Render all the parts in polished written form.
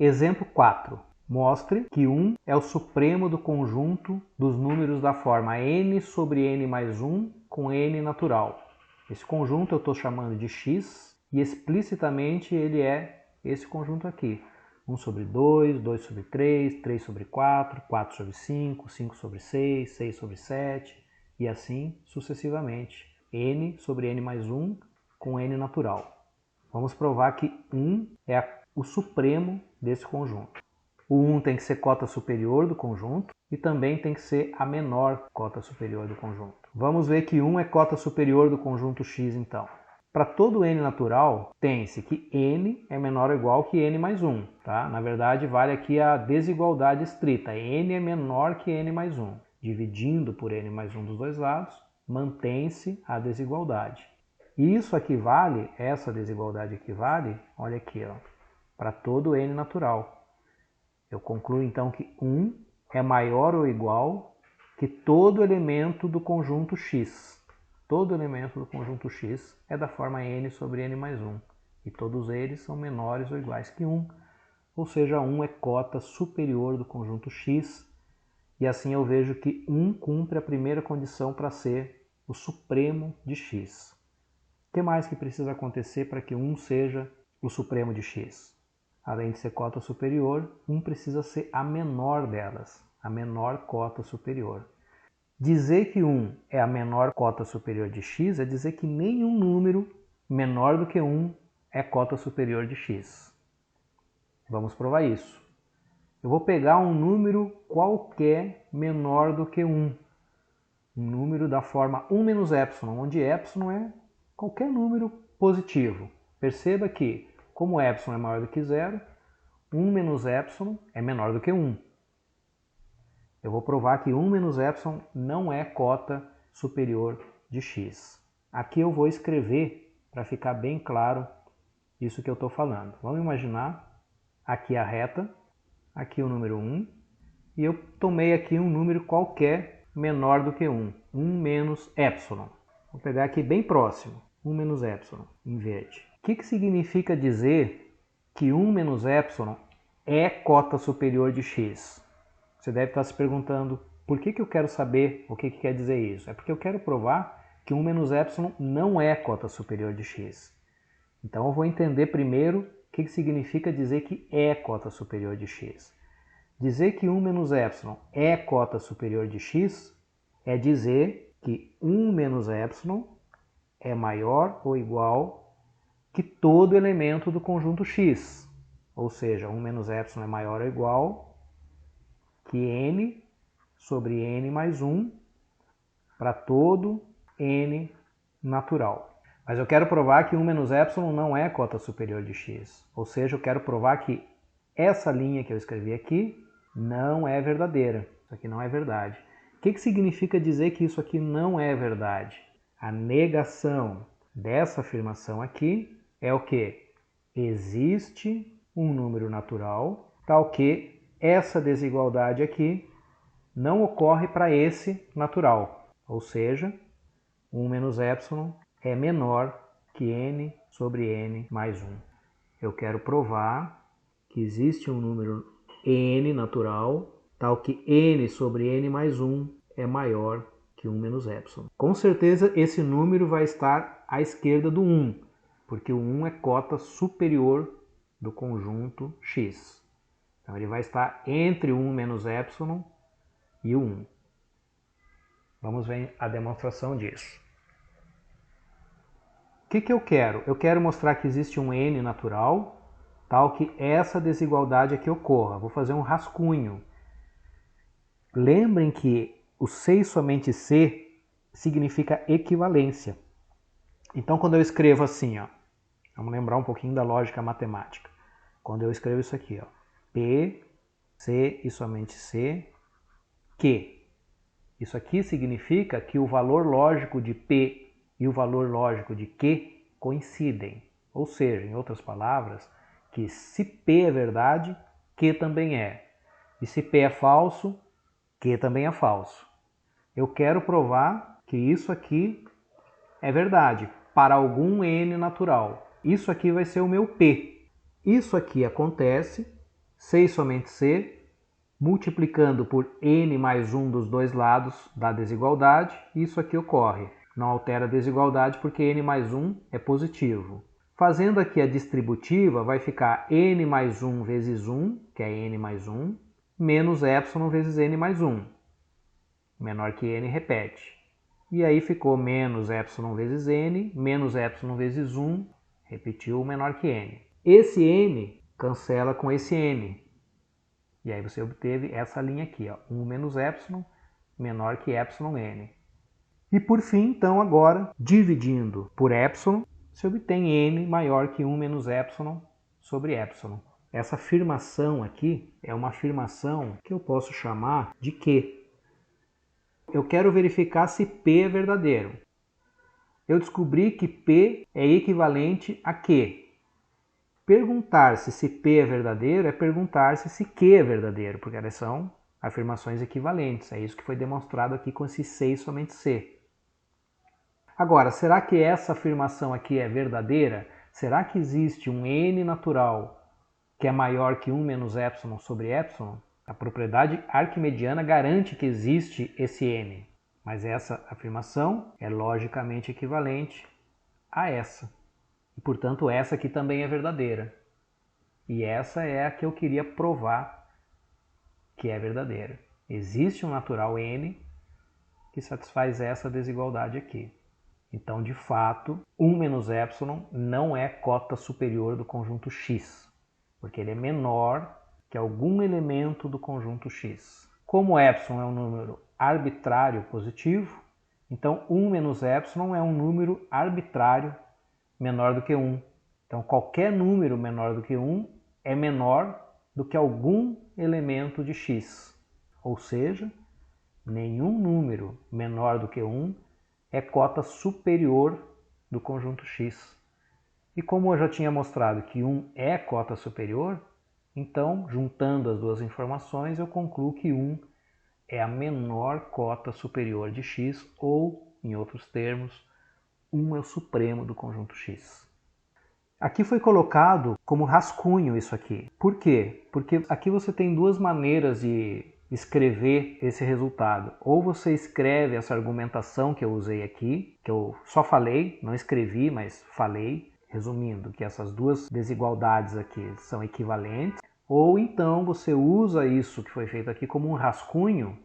Exemplo 4. Mostre que 1 é o supremo do conjunto dos números da forma n sobre n mais 1 com n natural. Esse conjunto eu estou chamando de x e explicitamente ele é esse conjunto aqui. 1 sobre 2, 2 sobre 3, 3 sobre 4, 4 sobre 5, 5 sobre 6, 6 sobre 7 e assim sucessivamente. N sobre n mais 1 com n natural. Vamos provar que 1 é o supremo desse conjunto. O 1 tem que ser cota superior do conjunto e também tem que ser a menor cota superior do conjunto. Vamos ver que 1 é cota superior do conjunto x então. Para todo n natural, tem-se que n é menor ou igual que n mais 1. Tá? Na verdade, vale aqui a desigualdade estrita. N é menor que n mais 1. Dividindo por n mais 1 dos dois lados, mantém-se a desigualdade. E isso equivale, essa desigualdade equivale, olha aqui, para todo n natural. Eu concluo então que 1 é maior ou igual que todo elemento do conjunto x. Todo elemento do conjunto x é da forma n sobre n mais 1. E todos eles são menores ou iguais que 1. Ou seja, 1 é cota superior do conjunto x. E assim eu vejo que 1 cumpre a primeira condição para ser o supremo de x. O que mais que precisa acontecer para que 1 seja o supremo de x? Além de ser cota superior, 1 precisa ser a menor delas, a menor cota superior. Dizer que 1 é a menor cota superior de x é dizer que nenhum número menor do que 1 é cota superior de x. Vamos provar isso. Eu vou pegar um número qualquer menor do que 1. Um número da forma 1 menos epsilon, onde epsilon é qualquer número positivo. Perceba que, como epsilon é maior do que 0, 1 menos epsilon é menor do que 1. Eu vou provar que 1 menos epsilon não é cota superior de x. Aqui eu vou escrever, para ficar bem claro, isso que eu estou falando. Vamos imaginar aqui a reta, aqui o número 1, e eu tomei aqui um número qualquer menor do que 1. 1 menos epsilon. Vou pegar aqui bem próximo, 1 menos epsilon, em verde. O que significa dizer que 1 menos epsilon é cota superior de x? Você deve estar se perguntando, por que eu quero saber o que quer dizer isso? É porque eu quero provar que 1 menos epsilon não é cota superior de x. Então eu vou entender primeiro o que significa dizer que é cota superior de x. Dizer que 1 menos epsilon é cota superior de x é dizer que 1 menos epsilon é maior ou igual que todo elemento do conjunto x. Ou seja, 1 menos epsilon é maior ou igual que n sobre n mais 1 para todo n natural. Mas eu quero provar que 1 menos epsilon não é cota superior de x. Ou seja, eu quero provar que essa linha que eu escrevi aqui não é verdadeira. Isso aqui não é verdade. O que significa dizer que isso aqui não é verdade? A negação dessa afirmação aqui é o que? Existe um número natural tal que essa desigualdade aqui não ocorre para esse natural. Ou seja, 1 menos epsilon é menor que n sobre n mais 1. Eu quero provar que existe um número n natural tal que n sobre n mais 1 é maior que 1 menos epsilon. Com certeza esse número vai estar à esquerda do 1, porque o 1 é cota superior do conjunto x. Então ele vai estar entre 1 menos epsilon e o 1. Vamos ver a demonstração disso. O que eu quero? Eu quero mostrar que existe um n natural, tal que essa desigualdade aqui ocorra. Vou fazer um rascunho. Lembrem que o C e somente C significa equivalência. Então quando eu escrevo assim, vamos lembrar um pouquinho da lógica matemática. Quando eu escrevo isso aqui, P, C e somente C, Q. Isso aqui significa que o valor lógico de P e o valor lógico de Q coincidem. Ou seja, em outras palavras, que se P é verdade, Q também é. E se P é falso, Q também é falso. Eu quero provar que isso aqui é verdade para algum n natural. Isso aqui vai ser o meu P. Isso aqui acontece C somente C, multiplicando por n mais 1 dos dois lados da desigualdade, isso aqui ocorre. Não altera a desigualdade porque n mais 1 é positivo. Fazendo aqui a distributiva, vai ficar n mais 1 vezes 1, que é n mais 1, menos epsilon vezes n mais 1. Menor que n repete. E aí ficou menos epsilon vezes n, menos epsilon vezes 1, repetiu menor que n. Esse n cancela com esse n. E aí você obteve essa linha aqui, ó, 1 menos epsilon, menor que epsilon n. E por fim, então, agora, dividindo por epsilon, se obtém n maior que 1 menos epsilon sobre epsilon. Essa afirmação aqui é uma afirmação que eu posso chamar de Q. Eu quero verificar se P é verdadeiro. Eu descobri que P é equivalente a Q. Perguntar-se se P é verdadeiro é perguntar-se se Q é verdadeiro, porque elas são afirmações equivalentes. É isso que foi demonstrado aqui com esse C e somente C. Agora, será que essa afirmação aqui é verdadeira? Será que existe um n natural que é maior que 1 menos epsilon sobre epsilon? A propriedade arquimediana garante que existe esse n, mas essa afirmação é logicamente equivalente a essa. E, portanto, essa aqui também é verdadeira. E essa é a que eu queria provar que é verdadeira. Existe um natural n que satisfaz essa desigualdade aqui. Então, de fato, 1 menos epsilon não é cota superior do conjunto X, porque ele é menor que algum elemento do conjunto X. Como epsilon é um número arbitrário positivo, então 1 menos epsilon é um número arbitrário menor do que 1. Então, qualquer número menor do que 1 é menor do que algum elemento de X. Ou seja, nenhum número menor do que 1 é cota superior do conjunto X. E como eu já tinha mostrado que 1 é cota superior, então, juntando as duas informações, eu concluo que 1 é a menor cota superior de X, ou, em outros termos, 1 é o supremo do conjunto X. Aqui foi colocado como rascunho isso aqui. Por quê? Porque aqui você tem duas maneiras de escrever esse resultado. Ou você escreve essa argumentação que eu usei aqui, que eu só falei, não escrevi, mas falei, resumindo que essas duas desigualdades aqui são equivalentes. Ou então você usa isso que foi feito aqui como um rascunho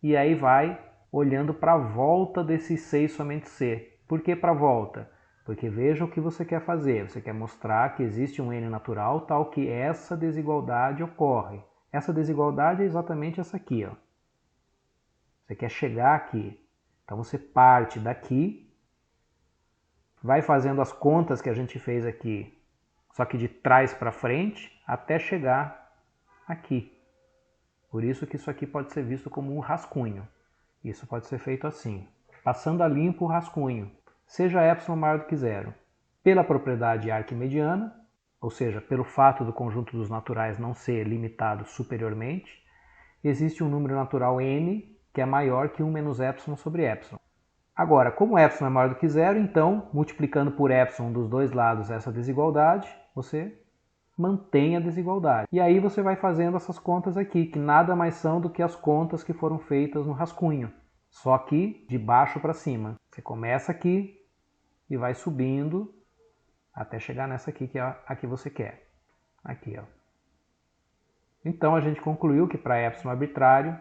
e aí vai olhando para a volta desse C e somente C. Por que para a volta? Porque veja o que você quer fazer. Você quer mostrar que existe um n natural tal que essa desigualdade ocorre. Essa desigualdade é exatamente essa aqui, ó. Você quer chegar aqui. Então você parte daqui, vai fazendo as contas que a gente fez aqui, só que de trás para frente, até chegar aqui. Por isso que isso aqui pode ser visto como um rascunho. Isso pode ser feito assim, passando a limpo o rascunho, seja epsilon maior do que zero. Pela propriedade arquimediana, ou seja, pelo fato do conjunto dos naturais não ser limitado superiormente, existe um número natural n que é maior que 1 menos epsilon sobre epsilon. Agora, como epsilon é maior do que zero, então, multiplicando por epsilon dos dois lados essa desigualdade, você mantém a desigualdade. E aí você vai fazendo essas contas aqui, que nada mais são do que as contas que foram feitas no rascunho, só que de baixo para cima. Você começa aqui e vai subindo até chegar nessa aqui, que é a que você quer. Aqui, ó. Então a gente concluiu que para epsilon arbitrário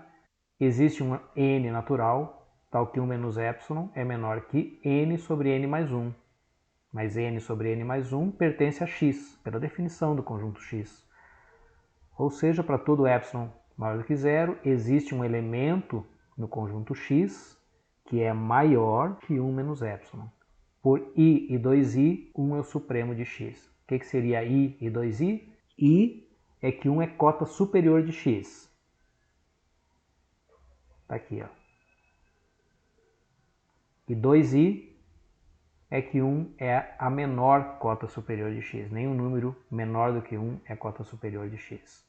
existe um n natural, tal que 1 menos epsilon é menor que n sobre n mais 1. Mas n sobre n mais 1 pertence a x, pela definição do conjunto x. Ou seja, para todo epsilon maior do que zero, existe um elemento no conjunto x que é maior que 1 menos epsilon. Por i e 2i, 1 é o supremo de x. O que seria i e 2i? I é que 1 é cota superior de x. Está aqui, ó. E 2i é que 1 é a menor cota superior de x. Nenhum número menor do que 1 é cota superior de x.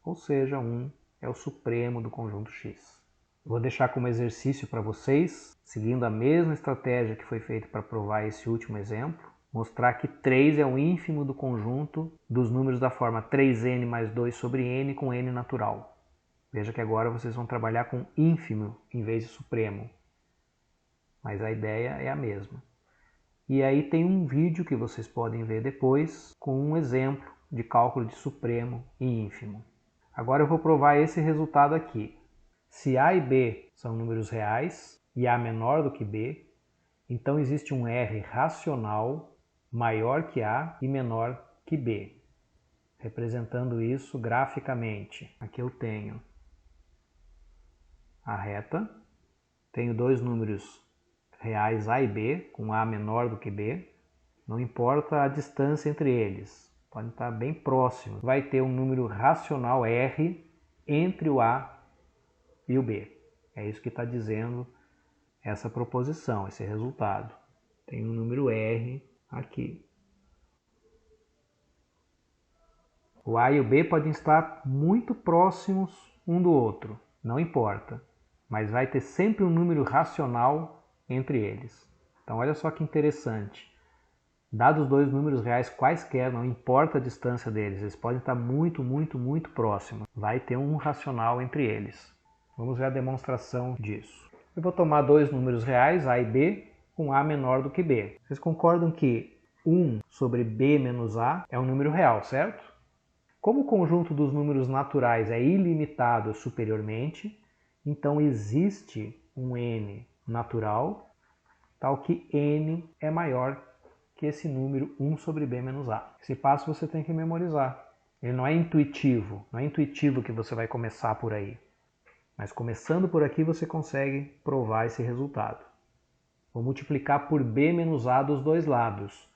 Ou seja, 1 é o supremo do conjunto x. Vou deixar como exercício para vocês, seguindo a mesma estratégia que foi feita para provar esse último exemplo. mostrar que 3 é o ínfimo do conjunto dos números da forma 3n mais 2 sobre n com n natural. Veja que agora vocês vão trabalhar com ínfimo em vez de supremo, mas a ideia é a mesma. E aí tem um vídeo que vocês podem ver depois com um exemplo de cálculo de supremo e ínfimo. Agora eu vou provar esse resultado aqui. Se a e b são números reais e a menor do que b, então existe um r racional maior que a e menor que b. Representando isso graficamente, aqui eu tenho a reta, tenho dois números reais a e b, com a menor do que b, não importa a distância entre eles, podem estar bem próximos. Vai ter um número racional r entre o a e o b. É isso que está dizendo essa proposição, esse resultado. Tem um número r aqui. O a e o b podem estar muito próximos um do outro, não importa, mas vai ter sempre um número racional entre eles. Então olha só que interessante. Dados os dois números reais quaisquer, não importa a distância deles, eles podem estar muito próximos. Vai ter um racional entre eles. Vamos ver a demonstração disso. Eu vou tomar dois números reais, a e b, com a menor do que b. Vocês concordam que 1 sobre b menos a é um número real, certo? Como o conjunto dos números naturais é ilimitado superiormente, então existe um n natural, tal que n é maior que esse número 1 sobre b menos a. Esse passo você tem que memorizar. Ele não é intuitivo, não é intuitivo que você vai começar por aí. Mas começando por aqui você consegue provar esse resultado. Vou multiplicar por b menos a dos dois lados.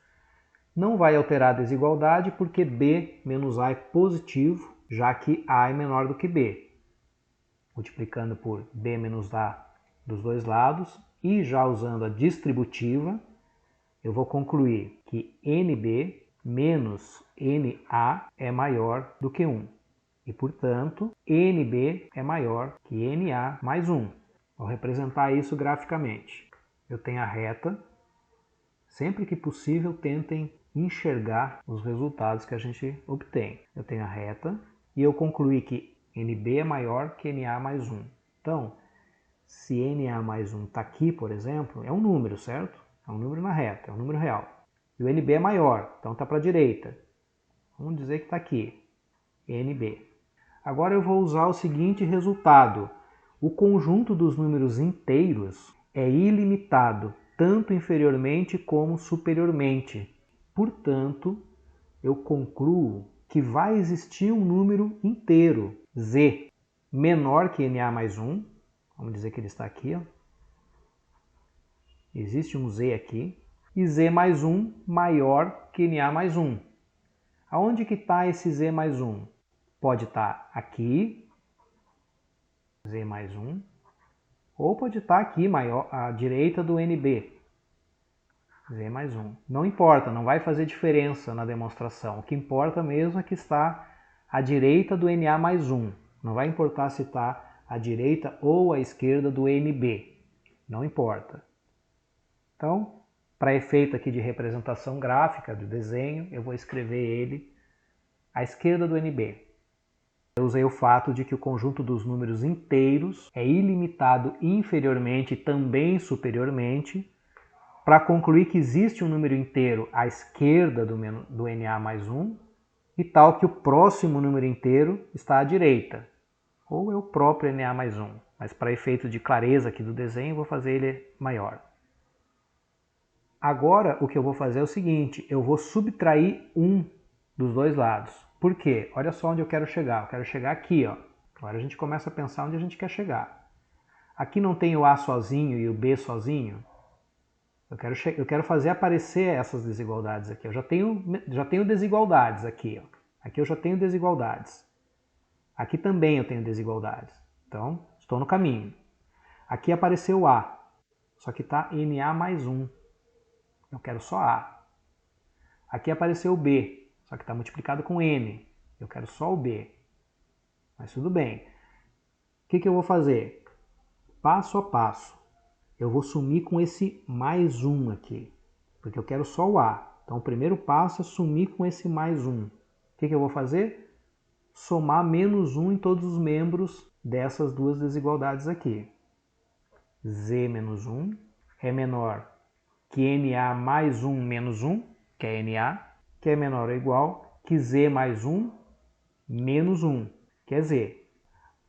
Não vai alterar a desigualdade porque b menos a é positivo, já que a é menor do que b. Multiplicando por b menos a dos dois lados e já usando a distributiva, eu vou concluir que nb menos na é maior do que 1. E, portanto, nb é maior que na mais 1. Vou representar isso graficamente. Eu tenho a reta. Sempre que possível, tentem enxergar os resultados que a gente obtém. Eu tenho a reta e eu concluí que nb é maior que na mais 1. Então, se na mais 1 está aqui, por exemplo, é um número, certo? É um número na reta, é um número real. E o nb é maior, então está para a direita. Vamos dizer que está aqui, nb. Agora eu vou usar o seguinte resultado. O conjunto dos números inteiros é ilimitado, tanto inferiormente como superiormente. Portanto, eu concluo que vai existir um número inteiro, z, menor que na mais 1. Vamos dizer que ele está aqui. Ó. Existe um z aqui. E z mais 1 maior que na mais 1. Aonde que está esse z mais 1? Pode estar aqui, z mais 1, ou pode estar aqui, maior, à direita do nb, z mais 1. Não importa, não vai fazer diferença na demonstração. O que importa mesmo é que está à direita do na mais 1. Não vai importar se está à direita ou à esquerda do nb. Não importa. Então, para efeito aqui de representação gráfica do desenho, eu vou escrever ele à esquerda do nb. Eu usei o fato de que o conjunto dos números inteiros é ilimitado inferiormente e também superiormente, para concluir que existe um número inteiro à esquerda do na mais 1 e tal que o próximo número inteiro está à direita, ou é o próprio na mais 1. Mas para efeito de clareza aqui do desenho, vou fazer ele maior. Agora o que eu vou fazer é o seguinte, eu vou subtrair 1 dos dois lados. Por quê? Olha só onde eu quero chegar. Eu quero chegar aqui, ó. Agora a gente começa a pensar onde a gente quer chegar. Aqui não tem o A sozinho e o B sozinho. Eu quero fazer aparecer essas desigualdades aqui. Eu já tenho desigualdades aqui, ó. Aqui eu já tenho desigualdades. Aqui também eu tenho desigualdades. Então, estou no caminho. Aqui apareceu o A. Só que está na mais 1. Eu quero só A. Aqui apareceu o B. Só que está multiplicado com n. Eu quero só o b. Mas tudo bem. O que eu vou fazer? Passo a passo. Eu vou sumir com esse mais 1 aqui. Porque eu quero só o a. Então, o primeiro passo é sumir com esse mais 1. O que eu vou fazer? Somar menos 1 em todos os membros dessas duas desigualdades aqui. Z menos 1 é menor que NA mais 1 menos 1, que é NA, que é menor ou igual que Z mais 1 menos 1, que é Z.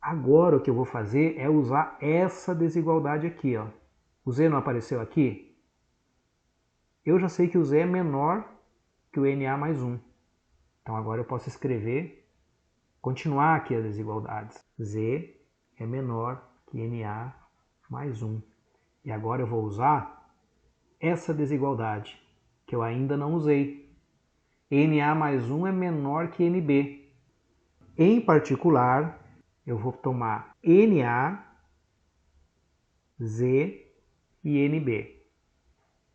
Agora o que eu vou fazer é usar essa desigualdade aqui. Ó. O Z não apareceu aqui? Eu já sei que o Z é menor que o NA mais 1. Então agora eu posso escrever, continuar aqui as desigualdades. Z é menor que NA mais 1. E agora eu vou usar essa desigualdade, que eu ainda não usei. NA mais 1 é menor que NB. Em particular, eu vou tomar NA, Z e NB.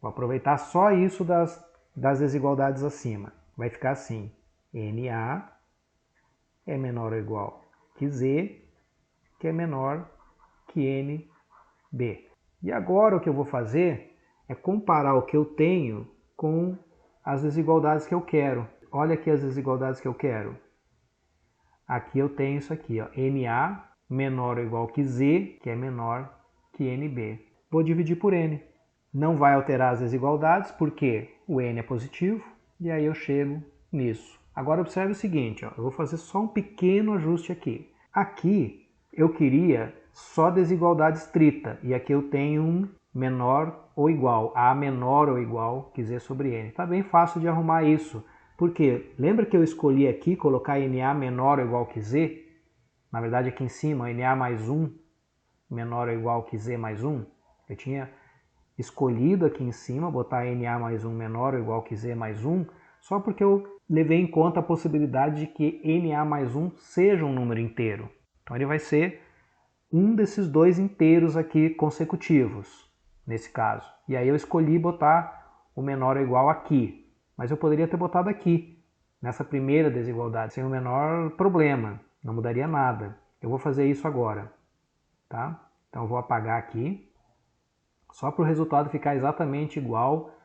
Vou aproveitar só isso das desigualdades acima. Vai ficar assim. NA é menor ou igual que Z, que é menor que NB. E agora o que eu vou fazer é comparar o que eu tenho com as desigualdades que eu quero. Olha aqui as desigualdades que eu quero. Aqui eu tenho isso aqui, ó, NA menor ou igual que Z, que é menor que NB. Vou dividir por N. Não vai alterar as desigualdades, porque o N é positivo, e aí eu chego nisso. Agora observe o seguinte, ó, eu vou fazer só um pequeno ajuste aqui. Aqui eu queria só desigualdade estrita, e aqui eu tenho um menor ou igual, A menor ou igual que Z sobre N. Está bem fácil de arrumar isso. Porque lembra que eu escolhi aqui colocar NA menor ou igual que Z? Na verdade aqui em cima, NA mais 1 menor ou igual que Z mais 1. Eu tinha escolhido aqui em cima botar NA mais 1 menor ou igual que Z mais 1, só porque eu levei em conta a possibilidade de que NA mais 1 seja um número inteiro. Então ele vai ser um desses dois inteiros aqui consecutivos, nesse caso. E aí eu escolhi botar o menor ou igual aqui. Mas eu poderia ter botado aqui, nessa primeira desigualdade, sem o menor problema, não mudaria nada. Eu vou fazer isso agora, tá? Então eu vou apagar aqui, só para o resultado ficar exatamente igual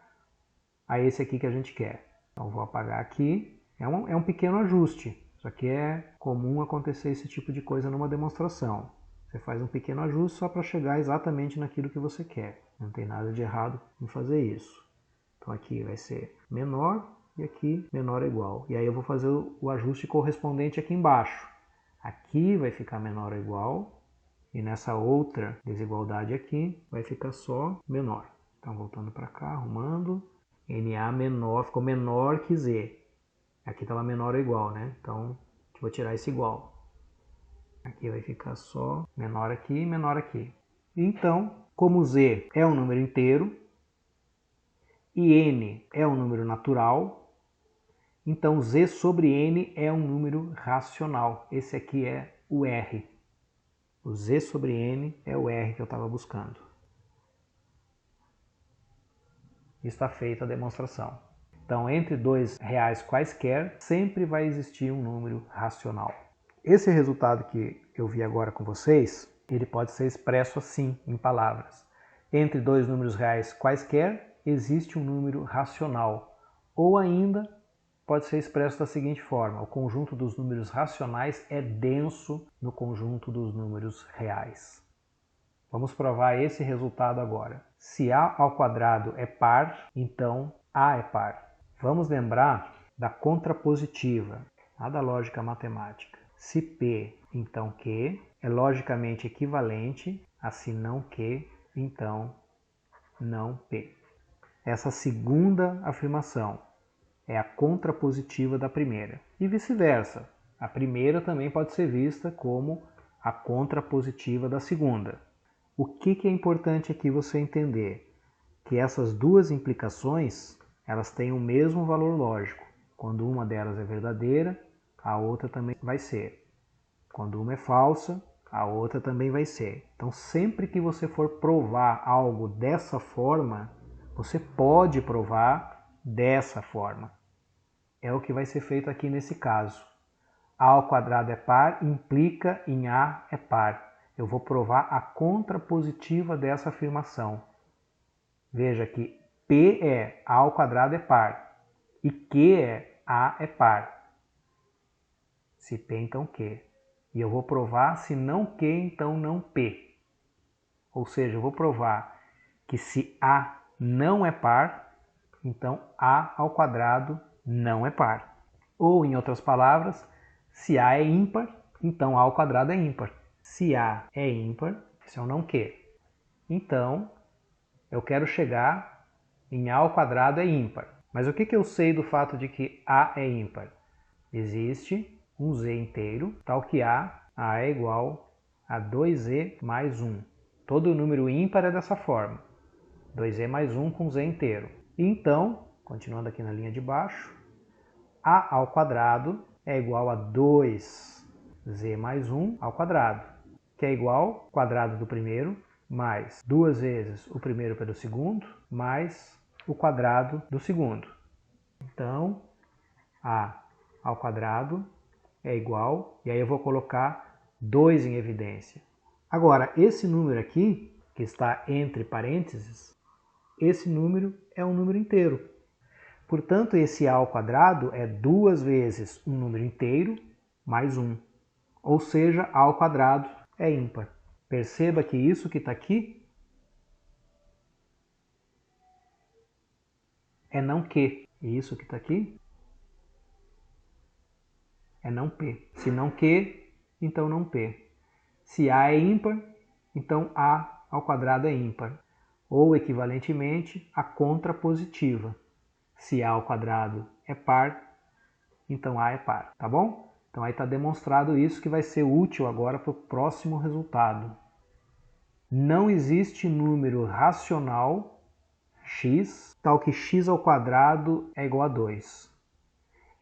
a esse aqui que a gente quer. Então eu vou apagar aqui, é um pequeno ajuste, isso aqui é comum acontecer esse tipo de coisa numa demonstração. Você faz um pequeno ajuste só para chegar exatamente naquilo que você quer, não tem nada de errado em fazer isso. Então aqui vai ser menor e aqui menor ou igual. E aí eu vou fazer o ajuste correspondente aqui embaixo. Aqui vai ficar menor ou igual e nessa outra desigualdade aqui vai ficar só menor. Então voltando para cá, arrumando. NA menor, ficou menor que Z. Aqui estava menor ou igual, né? Então eu vou tirar esse igual. Aqui vai ficar só menor aqui e menor aqui. Então, como Z é um número inteiro, e N é um número natural, então Z sobre N é um número racional. Esse aqui é o R. O Z sobre N é o R que eu estava buscando. Está feita a demonstração. Então, entre dois reais quaisquer, sempre vai existir um número racional. Esse resultado que eu vi agora com vocês, ele pode ser expresso assim, em palavras. Entre dois números reais quaisquer, existe um número racional. Ou ainda, pode ser expresso da seguinte forma: o conjunto dos números racionais é denso no conjunto dos números reais. Vamos provar esse resultado agora. Se A ao quadrado é par, então A é par. Vamos lembrar da contrapositiva, a da lógica matemática. Se P, então Q, é logicamente equivalente a se não Q, então não P. Essa segunda afirmação é a contrapositiva da primeira. E vice-versa. A primeira também pode ser vista como a contrapositiva da segunda. O que é importante aqui você entender? Que essas duas implicações, elas têm o mesmo valor lógico. Quando uma delas é verdadeira, a outra também vai ser. Quando uma é falsa, a outra também vai ser. Então, sempre que você for provar algo dessa forma, você pode provar dessa forma. É o que vai ser feito aqui nesse caso. A ao quadrado é par, implica em A é par. Eu vou provar a contrapositiva dessa afirmação. Veja que P é A ao quadrado é par. E Q A é par. Se P, então Q. E eu vou provar se não Q, então não P. Ou seja, eu vou provar que se A não é par, então A ao quadrado não é par. Ou, em outras palavras, se A é ímpar, então A ao quadrado é ímpar. Se A é ímpar, esse é o não Q. Então, eu quero chegar em A ao quadrado é ímpar. Mas o que eu sei do fato de que A é ímpar? Existe um Z inteiro, tal que A é igual a 2Z mais 1. Todo número ímpar é dessa forma. 2Z mais 1 com Z inteiro. Então, continuando aqui na linha de baixo, A ao quadrado é igual a 2Z mais 1 ao quadrado, que é igual ao quadrado do primeiro, mais 2 vezes o primeiro pelo segundo, mais o quadrado do segundo. Então, A ao quadrado é igual, e aí eu vou colocar 2 em evidência. Agora, esse número aqui, que está entre parênteses, esse número é um número inteiro. Portanto, esse A ao quadrado é 2 vezes um número inteiro mais 1. Ou seja, A ao quadrado é ímpar. Perceba que isso que está aqui é não Q. E isso que está aqui é não P. Se não Q, então não P. Se A é ímpar, então A ao quadrado é ímpar. Ou, equivalentemente, a contrapositiva. Se A ao quadrado é par, então A é par, tá bom? Então aí está demonstrado isso, que vai ser útil agora para o próximo resultado. Não existe número racional x, tal que x ao quadrado é igual a 2.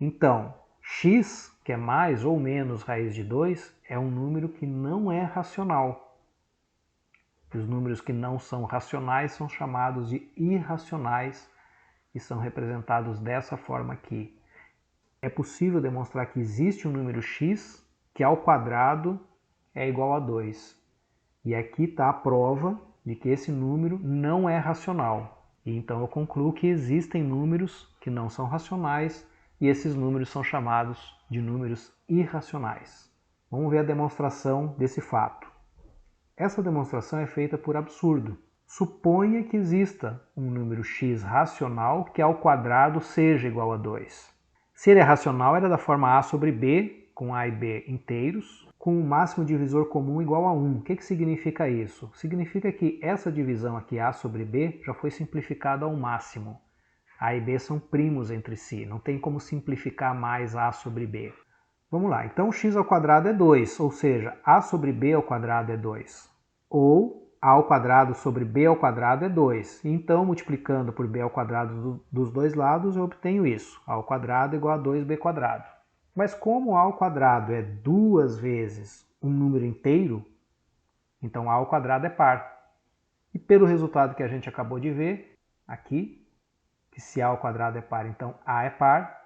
Então, x, que é mais ou menos raiz de 2, é um número que não é racional. Os números que não são racionais são chamados de irracionais e são representados dessa forma aqui. É possível demonstrar que existe um número x que ao quadrado é igual a 2. E aqui está a prova de que esse número não é racional. E então eu concluo que existem números que não são racionais e esses números são chamados de números irracionais. Vamos ver a demonstração desse fato. Essa demonstração é feita por absurdo. Suponha que exista um número x racional que ao quadrado seja igual a 2. Se ele é racional, era da forma A sobre B, com A e B inteiros, com o máximo divisor comum igual a 1. O que significa isso? Significa que essa divisão aqui, A sobre B, já foi simplificada ao máximo. A e B são primos entre si, não tem como simplificar mais A sobre B. Vamos lá, então x ao quadrado é 2, ou seja, A sobre B ao quadrado é 2. Ou A ao quadrado sobre B ao quadrado é 2. Então, multiplicando por B ao quadrado dos dois lados, eu obtenho isso. A ao quadrado igual a 2B quadrado. Mas como A ao quadrado é 2 vezes um número inteiro, então A ao quadrado é par. E pelo resultado que a gente acabou de ver aqui, que se A ao quadrado é par, então A é par,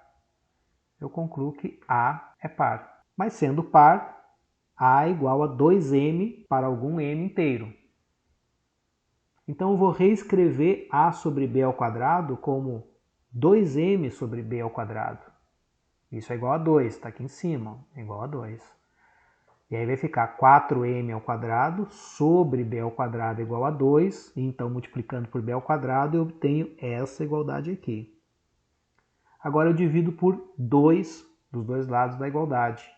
eu concluo que A é par. Mas sendo par, A é igual a 2m para algum m inteiro. Então eu vou reescrever A sobre B ao quadrado como 2m sobre B ao quadrado. Isso é igual a 2, está aqui em cima, é igual a 2. E aí vai ficar 4m ao quadrado sobre B ao quadrado igual a 2. E então, multiplicando por B ao quadrado, eu obtenho essa igualdade aqui. Agora eu divido por 2 dos dois lados da igualdade.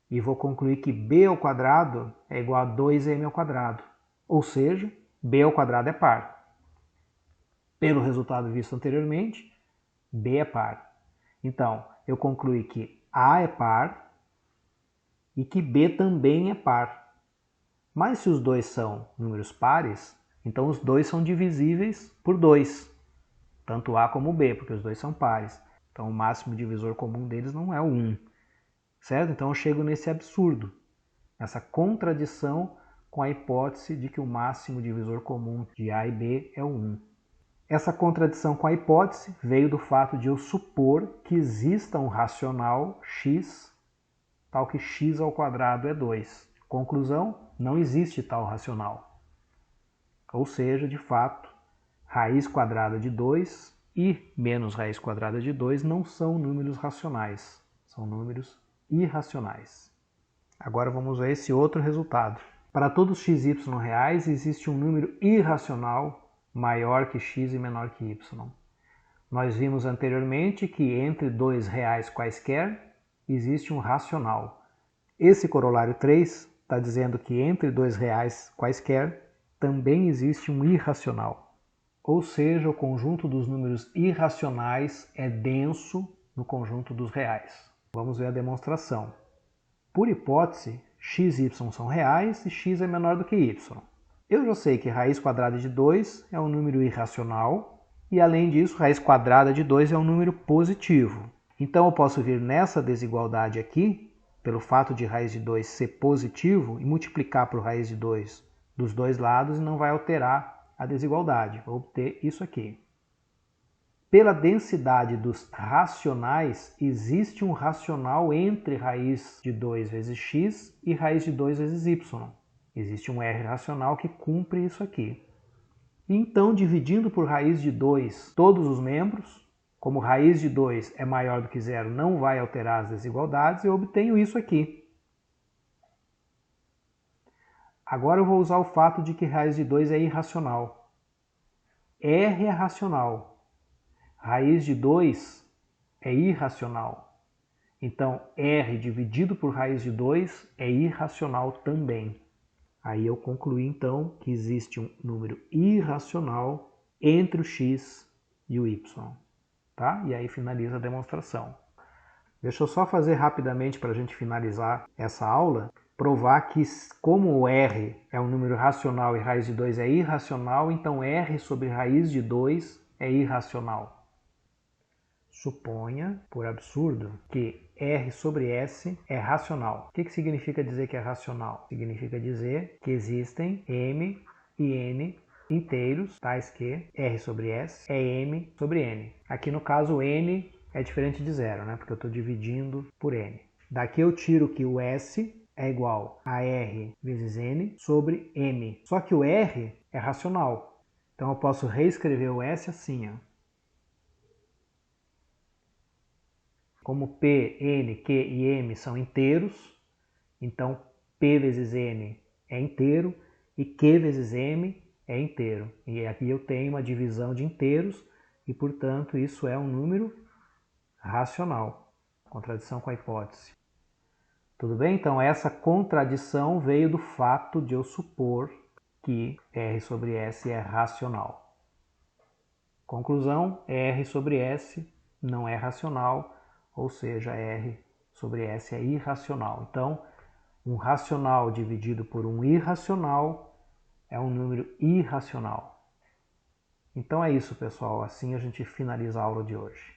E vou concluir que B ao quadrado é igual a 2m ao quadrado. Ou seja, B ao quadrado é par. Pelo resultado visto anteriormente, B é par. Então, eu concluí que A é par e que B também é par. Mas se os dois são números pares, então os dois são divisíveis por 2. Tanto A como B, porque os dois são pares. Então o máximo divisor comum deles não é o 1. Certo? Então eu chego nesse absurdo, essa contradição com a hipótese de que o máximo divisor comum de A e B é o 1. Essa contradição com a hipótese veio do fato de eu supor que exista um racional x, tal que x ao quadrado é 2. Conclusão, não existe tal racional. Ou seja, de fato, raiz quadrada de 2 e menos raiz quadrada de 2 não são números racionais, são números irracionais. Agora vamos ver esse outro resultado. Para todos x e y reais existe um número irracional maior que x e menor que y. Nós vimos anteriormente que entre dois reais quaisquer existe um racional. Esse corolário 3 está dizendo que entre dois reais quaisquer também existe um irracional. Ou seja, o conjunto dos números irracionais é denso no conjunto dos reais. Vamos ver a demonstração. Por hipótese, x e y são reais e x é menor do que y. Eu já sei que raiz quadrada de 2 é um número irracional e, além disso, raiz quadrada de 2 é um número positivo. Então, eu posso vir nessa desigualdade aqui, pelo fato de raiz de 2 ser positivo, e multiplicar por raiz de 2 dos dois lados e não vai alterar a desigualdade. Vou obter isso aqui. Pela densidade dos racionais, existe um racional entre raiz de 2 vezes x e raiz de 2 vezes y. Existe um R racional que cumpre isso aqui. Então, dividindo por raiz de 2 todos os membros, como raiz de 2 é maior do que zero, não vai alterar as desigualdades, eu obtenho isso aqui. Agora eu vou usar o fato de que raiz de 2 é irracional. R é racional. Raiz de 2 é irracional. Então, R dividido por raiz de 2 é irracional também. Aí eu concluí, então, que existe um número irracional entre o x e o y. Tá? E aí finaliza a demonstração. Deixa eu só fazer rapidamente para a gente finalizar essa aula, provar que como o R é um número racional e raiz de 2 é irracional, então R sobre raiz de 2 é irracional. Suponha, por absurdo, que R sobre S é racional. O que significa dizer que é racional? Significa dizer que existem M e N inteiros, tais que R sobre S é M sobre N. Aqui no caso N é diferente de zero, né? Porque eu estou dividindo por N. Daqui eu tiro que o S é igual a R vezes N sobre M. Só que o R é racional. Então eu posso reescrever o S assim, ó. Como P, N, Q e M são inteiros, então P vezes N é inteiro e Q vezes M é inteiro. E aqui eu tenho uma divisão de inteiros e, portanto, isso é um número racional. Contradição com a hipótese. Tudo bem? Então, essa contradição veio do fato de eu supor que R sobre S é racional. Conclusão, R sobre S não é racional, ou seja, R sobre S é irracional. Então, um racional dividido por um irracional é um número irracional. Então é isso, pessoal. Assim a gente finaliza a aula de hoje.